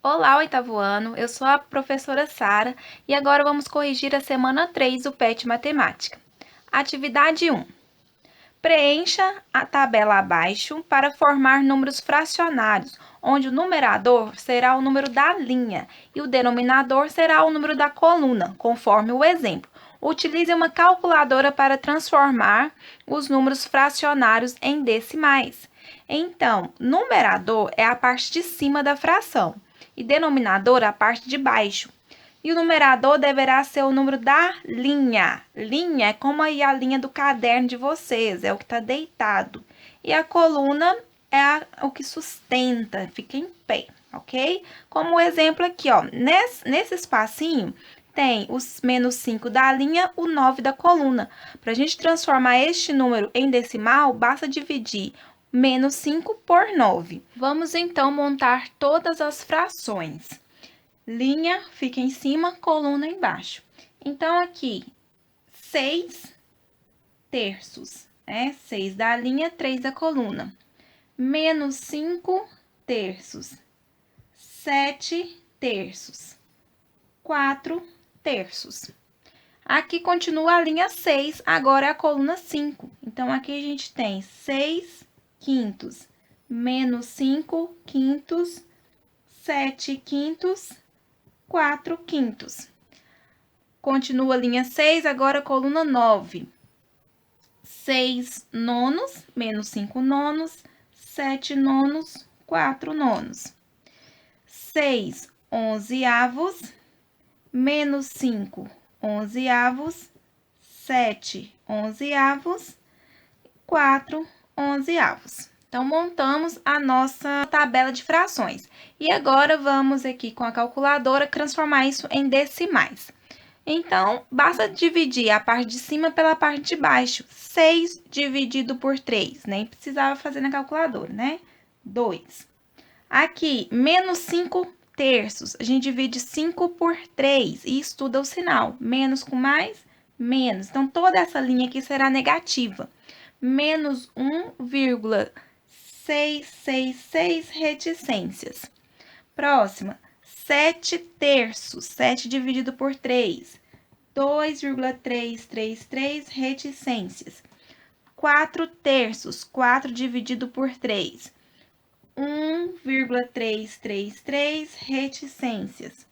Olá, oitavo ano, eu sou a professora Sara e agora vamos corrigir a semana 3 do PET Matemática. Atividade 1. Preencha a tabela abaixo para formar números fracionários, onde o numerador será o número da linha e o denominador será o número da coluna, conforme o exemplo. Utilize uma calculadora para transformar os números fracionários em decimais. Então, numerador é a parte de cima da fração e denominador a parte de baixo. E o numerador deverá ser o número da linha. Linha é como aí a linha do caderno de vocês, é o que está deitado. E a coluna é o que sustenta, fica em pé, ok? Como o exemplo aqui, ó, nesse espacinho tem os menos 5 da linha, o 9 da coluna. Para a gente transformar este número em decimal, basta dividir menos 5 por 9. Vamos então montar todas as frações. Linha fica em cima, coluna embaixo. Então, aqui, 6 terços, né? 6 da linha, 3 da coluna. Menos 5 terços. 7 terços. 4 terços. Aqui continua a linha 6, agora é a coluna 5. Então, aqui a gente tem 6 quintos, menos 5 quintos, 7 quintos, 4 quintos. Continua a linha 6, agora a coluna 9. 6 nonos, menos 5 nonos, 7 nonos, 4 nonos. 6 onzeavos, menos 5 onzeavos, 7 onzeavos, 4 onzeavos. Então, montamos a nossa tabela de frações. E agora, vamos aqui com a calculadora transformar isso em decimais. Então, basta dividir a parte de cima pela parte de baixo. 6 dividido por 3, nem precisava fazer na calculadora, né? 2. Aqui, menos 5 terços. A gente divide 5 por 3 e estuda o sinal. Menos com mais, menos. Então, toda essa linha aqui será negativa. Menos 1,666 reticências. Próxima, 7 terços. 7 dividido por 3. 2,333 reticências. 4 terços. 4 dividido por 3. 1,333 reticências.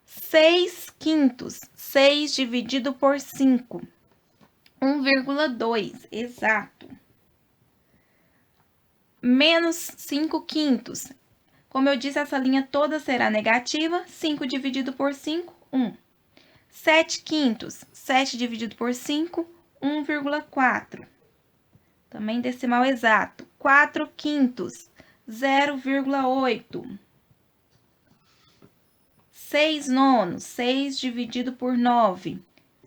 6 quintos. 6 dividido por 5. 1,2, exato. Menos 5 quintos. Como eu disse, essa linha toda será negativa. 5 dividido por 5, 1. 7 quintos. 7 dividido por 5, 1,4. Também decimal exato. 4 quintos, 0,8. 6 nonos. 6 dividido por 9.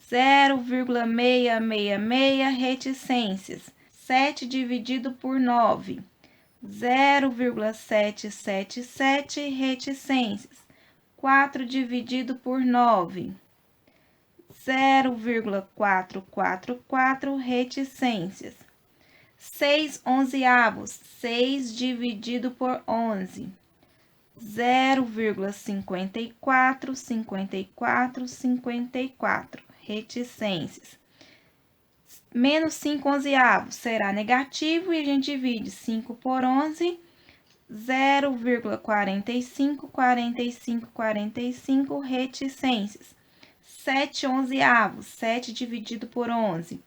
0,666 reticências. 7 dividido por 9. 0,777 reticências. 4 dividido por 9. 0,444 reticências. 6 onzeavos. 6 dividido por 11. 0,5454 reticências. Menos 5 onzeavos será negativo e a gente divide 5 por 11, 0,4545 reticências. 7 onzeavos, 7 dividido por 11,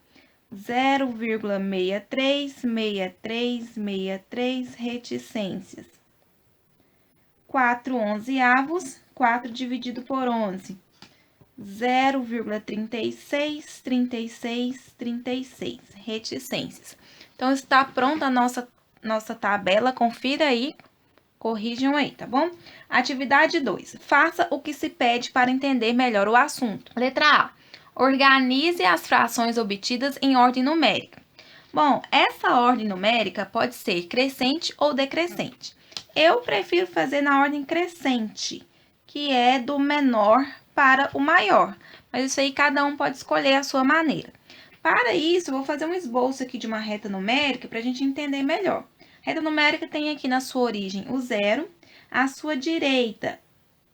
0,6363 reticências. 4 onzeavos, 4 dividido por 11, 0,3636 reticências. Então, está pronta a nossa tabela, confira aí, corrijam aí, tá bom? Atividade 2. Faça o que se pede para entender melhor o assunto. Letra A. Organize as frações obtidas em ordem numérica. Bom, essa ordem numérica pode ser crescente ou decrescente. Eu prefiro fazer na ordem crescente, que é do menor para o maior. Mas isso aí cada um pode escolher a sua maneira. Para isso, eu vou fazer um esboço aqui de uma reta numérica para a gente entender melhor. A reta numérica tem aqui na sua origem o 0, À sua direita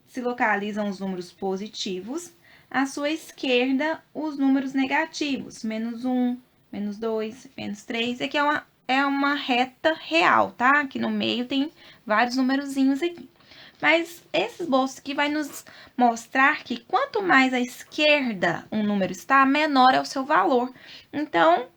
se localizam os números positivos, à sua esquerda os números negativos, menos 1, menos 2, menos 3. Aqui é uma reta real, tá? Aqui no meio tem vários numerozinhos aqui. Mas esse esboço aqui vai nos mostrar que quanto mais à esquerda um número está, menor é o seu valor. Então,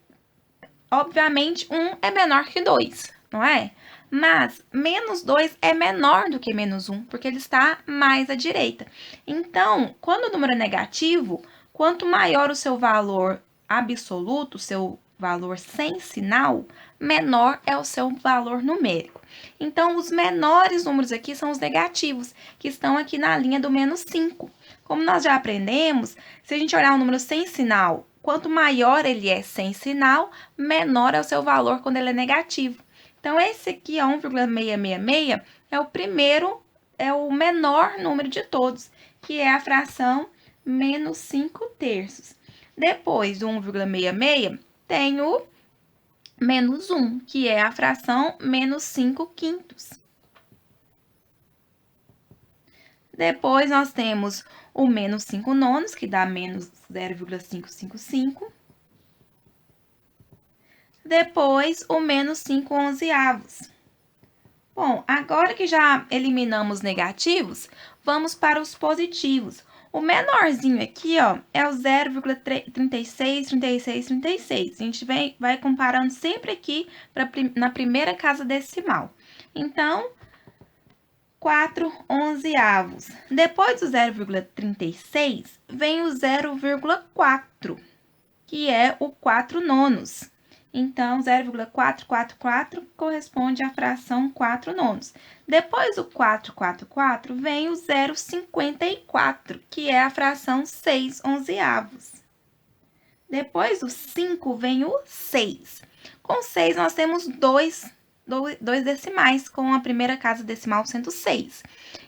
obviamente, 1 é menor que 2, não é? Mas menos 2 é menor do que menos 1, porque ele está mais à direita. Então, quando o número é negativo, quanto maior o seu valor absoluto, o seu valor sem sinal, menor é o seu valor numérico. Então, os menores números aqui são os negativos, que estão aqui na linha do menos 5. Como nós já aprendemos, se a gente olhar um número sem sinal, quanto maior ele é sem sinal, menor é o seu valor quando ele é negativo. Então, esse aqui, 1,666, é o primeiro, é o menor número de todos, que é a fração menos 5 terços. Depois do 1,66, tem o menos 1, que é a fração menos 5 quintos. Depois, nós temos o menos 5 nonos, que dá menos 0,555. Depois, o menos 5 onzeavos. Bom, agora que já eliminamos negativos, vamos para os positivos. O menorzinho aqui, ó, é o 0,36, 36, 36. A gente vai comparando sempre aqui na primeira casa decimal. Então, 4 onzeavos. Depois do 0,36, vem o 0,4, que é o 4 nonos. Então, 0,444 corresponde à fração 4 nonos. Depois do 444, vem o 0,54, que é a fração 6 onzeavos. Depois do 5, vem o 6. Com 6, nós temos dois decimais, com a primeira casa decimal sendo 6.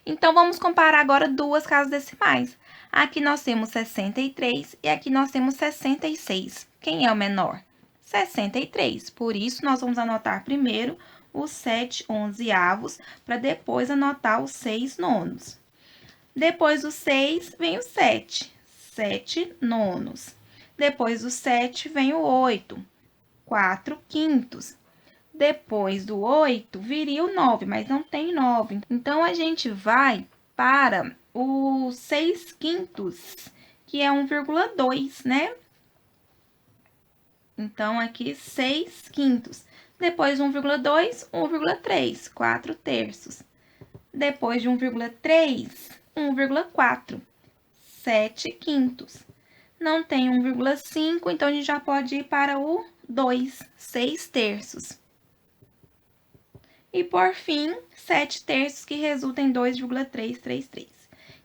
Então, vamos comparar agora duas casas decimais. Aqui nós temos 63 e aqui nós temos 66. Quem é o menor? 63. Por isso, nós vamos anotar primeiro os 7 onzeavos, para depois anotar os 6 nonos. Depois do 6, vem o 7. 7 nonos. Depois do 7, vem o 8. 4 quintos. Depois do 8, viria o 9, mas não tem 9. Então, a gente vai para o 6 quintos, que é 1,2, né? Então, aqui, 6 quintos. Depois de 1,2, 1,3, 4 terços. Depois de 1,3, 1,4, 7 quintos. Não tem 1,5, então a gente já pode ir para o 2, 6 terços. E, por fim, 7 terços, que resulta em 2,333.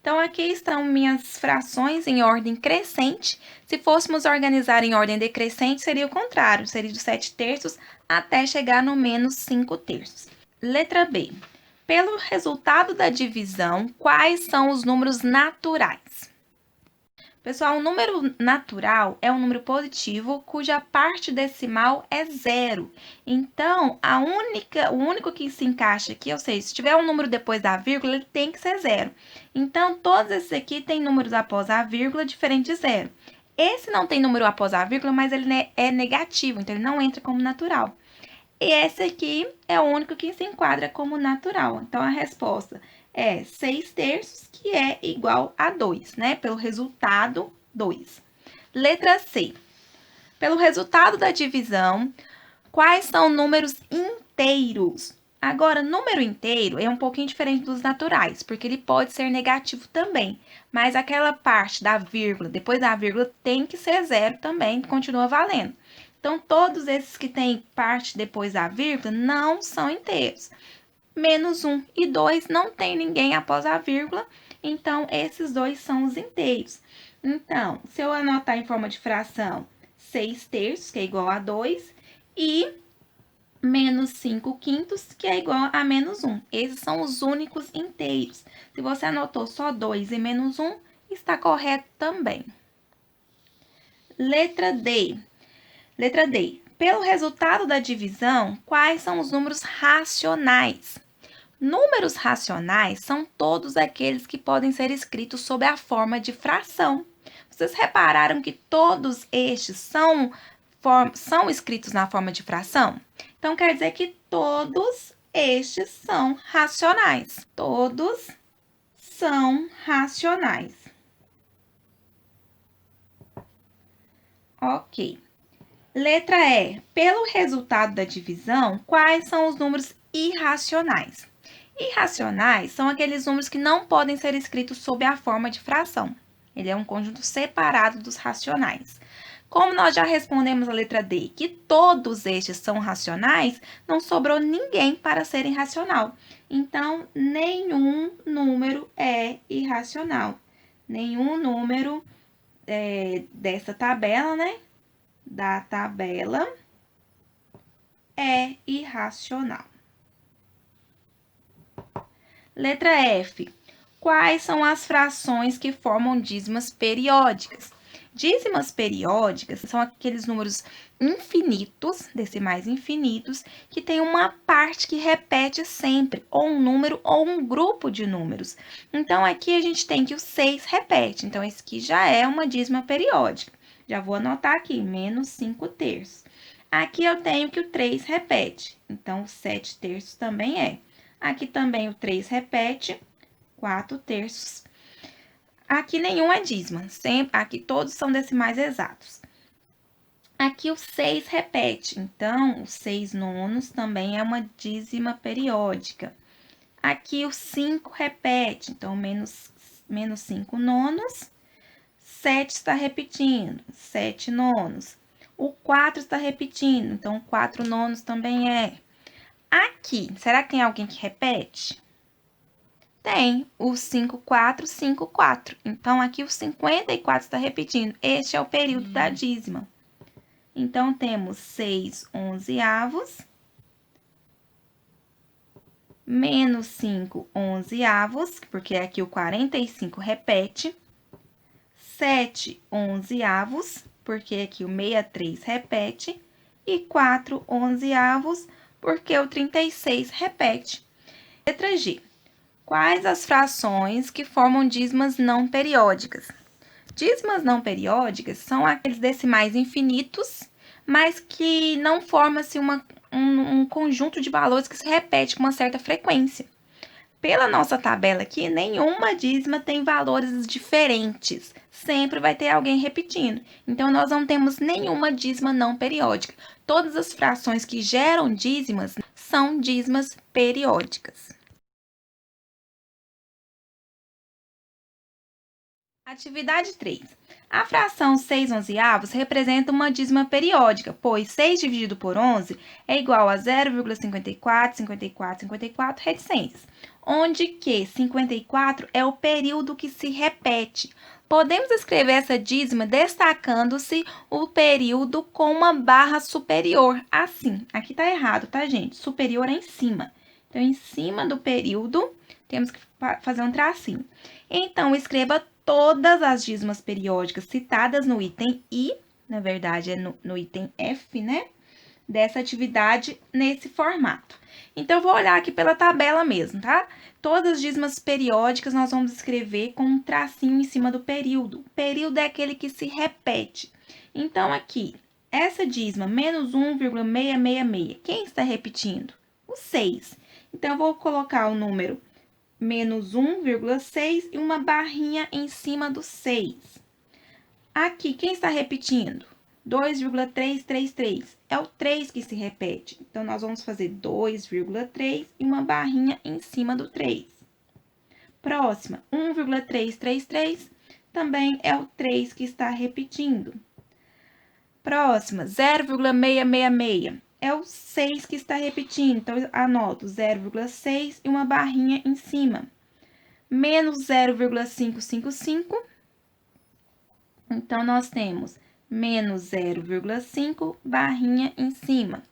Então, aqui estão minhas frações em ordem crescente. Se fôssemos organizar em ordem decrescente, seria o contrário, seria de 7 terços até chegar no menos 5 terços. Letra B. Pelo resultado da divisão, quais são os números naturais? Pessoal, o número natural é um número positivo cuja parte decimal é zero. Então, o único que se encaixa aqui, ou seja, se tiver um número depois da vírgula, ele tem que ser zero. Então, todos esses aqui têm números após a vírgula diferente de zero. Esse não tem número após a vírgula, mas ele é negativo, então ele não entra como natural. E esse aqui é o único que se enquadra como natural. Então, a resposta é 6 terços, que é igual a 2, né? Pelo resultado, 2. Letra C. Pelo resultado da divisão, quais são números inteiros? Agora, número inteiro é um pouquinho diferente dos naturais, porque ele pode ser negativo também. Mas aquela parte da vírgula, depois da vírgula, tem que ser zero também, continua valendo. Então, todos esses que têm parte depois da vírgula não são inteiros. Menos 1 e 2 não tem ninguém após a vírgula, então, esses dois são os inteiros. Então, se eu anotar em forma de fração, 6 terços, que é igual a 2, e menos 5 quintos, que é igual a menos 1. Esses são os únicos inteiros. Se você anotou só 2 e menos 1, está correto também. Letra D. Letra D. Pelo resultado da divisão, quais são os números racionais? Números racionais são todos aqueles que podem ser escritos sob a forma de fração. Vocês repararam que todos estes são escritos na forma de fração? Então, quer dizer que todos estes são racionais. Todos são racionais. Ok. Letra E. Pelo resultado da divisão, quais são os números irracionais? Irracionais são aqueles números que não podem ser escritos sob a forma de fração. Ele é um conjunto separado dos racionais. Como nós já respondemos a letra D, que todos estes são racionais, não sobrou ninguém para ser irracional. Então, nenhum número é irracional. Nenhum número dessa tabela, né? Da tabela é irracional. Letra F. Quais são as frações que formam dízimas periódicas? Dízimas periódicas são aqueles números infinitos, decimais infinitos, que tem uma parte que repete sempre, ou um número ou um grupo de números. Então, aqui a gente tem que o 6 repete. Então, esse aqui já é uma dízima periódica. Já vou anotar aqui, menos 5 terços. Aqui eu tenho que o 3 repete. Então, o 7 terços também é. Aqui também o 3 repete, 4 terços. Aqui nenhum é dízima, aqui todos são decimais exatos. Aqui o 6 repete, então o 6 nonos também é uma dízima periódica. Aqui o 5 repete, então menos 5 nonos. 7 está repetindo, 7 nonos. O 4 está repetindo, então 4 nonos também é. Aqui, será que tem alguém que repete? Tem o 54, 54. Então, aqui o 54 está repetindo. Este é o período da dízima. Então, temos 6 onzeavos, menos 5 onzeavos, porque aqui o 45 repete. 7 onzeavos, porque aqui o 63 repete. E 4 onzeavos, porque o 36 repete. Letra G. Quais as frações que formam dízimas não periódicas? Dízimas não periódicas são aqueles decimais infinitos, mas que não forma-se um conjunto de valores que se repete com uma certa frequência. Pela nossa tabela aqui, nenhuma dízima tem valores diferentes. Sempre vai ter alguém repetindo. Então, nós não temos nenhuma dízima não periódica. Todas as frações que geram dízimas são dízimas periódicas. Atividade 3. A fração 6 onzeavos representa uma dízima periódica, pois 6 dividido por 11 é igual a 0,54, 54, 54 reticências, onde que 54 é o período que se repete. Podemos escrever essa dízima destacando-se o período com uma barra superior, assim. Aqui tá errado, tá, gente? Superior é em cima. Então, em cima do período, temos que fazer um tracinho. Então, escreva todas as dízimas periódicas citadas no item I, na verdade é no item F, né? Dessa atividade nesse formato. Então, eu vou olhar aqui pela tabela mesmo, tá? Todas as dízimas periódicas nós vamos escrever com um tracinho em cima do período. O período é aquele que se repete. Então, aqui, essa dízima, menos 1,666, quem está repetindo? O 6. Então, eu vou colocar o número menos 1,6 e uma barrinha em cima do 6. Aqui, quem está repetindo? 2,333. É o 3 que se repete. Então, nós vamos fazer 2,3 e uma barrinha em cima do 3. Próxima, 1,333. Também é o 3 que está repetindo. Próxima, 0,666. É o 6 que está repetindo. Então, eu anoto 0,6 e uma barrinha em cima. Menos 0,555. Então, nós temos menos 0,5, barrinha em cima.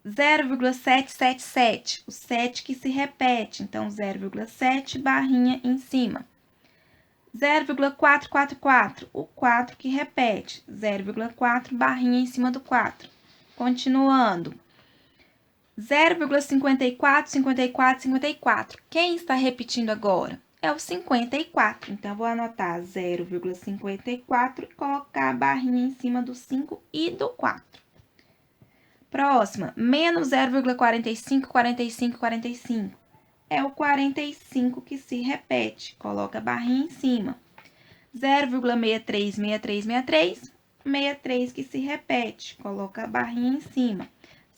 0,777, o 7 que se repete. Então, 0,7, barrinha em cima. 0,444, o 4 que repete. 0,4, barrinha em cima do 4. Continuando. 0,54, 54, 54. Quem está repetindo agora? É o 54. Então, eu vou anotar 0,54 e colocar a barrinha em cima do 5 e do 4. Próxima, menos 0,45, 45, 45. É o 45 que se repete. Coloca a barrinha em cima. 0,63, 63, 63. 63 que se repete. Coloca a barrinha em cima.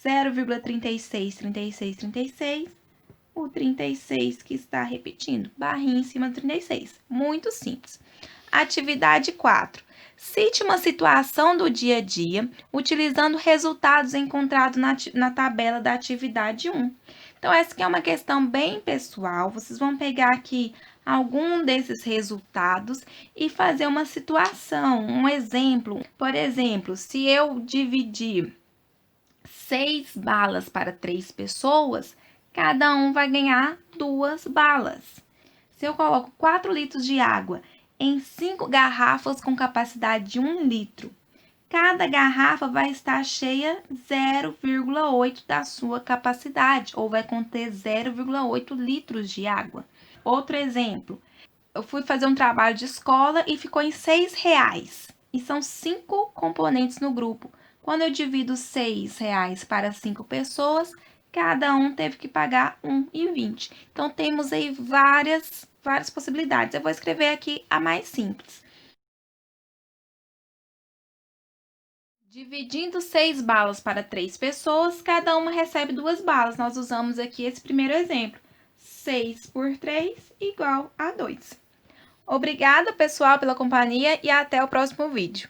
0,36, 36, 36. O 36 que está repetindo. Barrinha em cima do 36. Muito simples. Atividade 4. Cite uma situação do dia a dia utilizando resultados encontrados na tabela da atividade 1. Então, essa aqui é uma questão bem pessoal. Vocês vão pegar aqui algum desses resultados e fazer uma situação, um exemplo. Por exemplo, se eu dividir 6 balas para 3 pessoas, cada um vai ganhar 2 balas. Se eu coloco 4 litros de água em 5 garrafas com capacidade de 1 litro, cada garrafa vai estar cheia 0,8 da sua capacidade, ou vai conter 0,8 litros de água. Outro exemplo, eu fui fazer um trabalho de escola e ficou em R$6. E são 5 componentes no grupo. Quando eu divido R$6 para 5 pessoas, cada um teve que pagar R$1,20. Então, temos aí várias possibilidades. Eu vou escrever aqui a mais simples. Dividindo 6 balas para 3 pessoas, cada uma recebe 2 balas. Nós usamos aqui esse primeiro exemplo. 6 por 3 igual a 2. Obrigada, pessoal, pela companhia e até o próximo vídeo.